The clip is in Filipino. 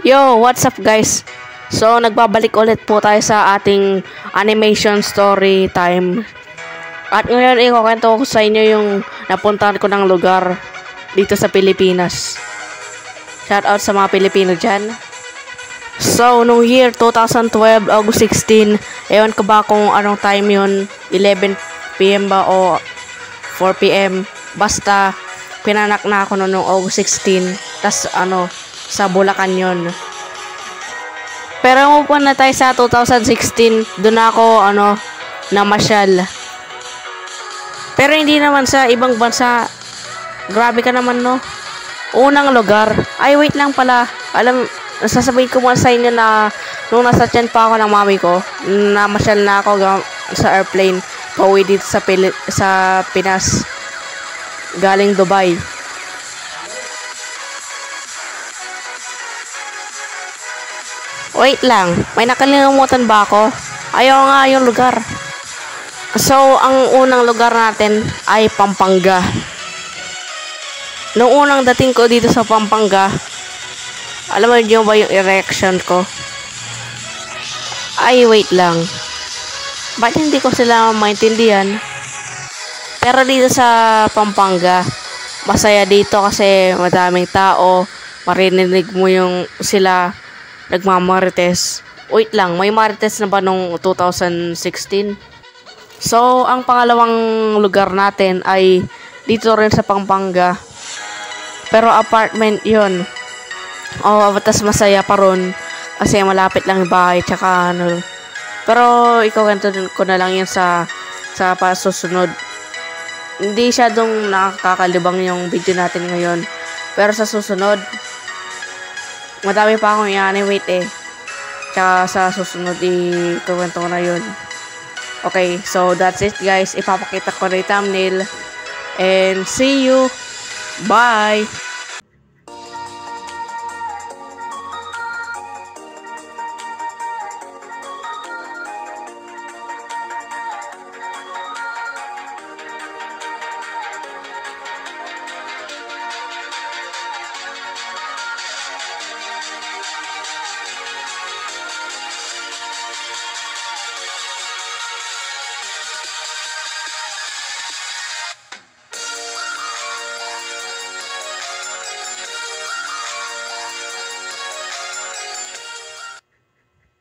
Yo, what's up guys? So, nagbabalik ulit po tayo sa ating animation story time. At ngayon, ikukwento ko sa inyo yung napuntahan ko ng lugar dito sa Pilipinas. Shout out sa mga Pilipino dyan. So, nung year 2012, August 16, ewan ko ba kung anong time yun, 11 PM ba o 4 PM. Basta, pinanak na ako noong August 16. Tas sa Bulacan yun. Pero umupo na tayo sa 2016, doon ako namasyal. Pero hindi naman sa ibang bansa. Grabe ka naman, no? Unang lugar. Ay, wait lang pala. Sasabihin ko muna sa inyo na nung nasa tiyan pa ako ng mami ko, namasyal na ako sa airplane pauwi dito sa Pinas. Galing Dubai. Wait lang, may nakalimutan ba ako? Ayaw nga yung lugar. So, ang unang lugar natin ay Pampanga. Nung unang dating ko dito sa Pampanga, alam mo nyo ba yung reaction ko? Ay, wait lang. Ba't hindi ko sila maintindihan? Pero dito sa Pampanga, masaya dito kasi madaming tao. Marinig mo yung sila nagmamarites. Wait lang, may marites na ba nung 2016? So, ang pangalawang lugar natin ay dito rin sa Pampanga. Pero apartment yun. Batas masaya pa ron. Kasi malapit lang yung bahay. Tsaka Pero ikukwento ko na lang yun sa pasusunod. Hindi siya dong nakakalibang yung video natin ngayon. Pero sa susunod, madami pa akong i-animate eh. Tsaka sa susunod, ikukwento ko na yun. Okay, so that's it guys. Ipapakita ko na yung thumbnail. And see you. Bye!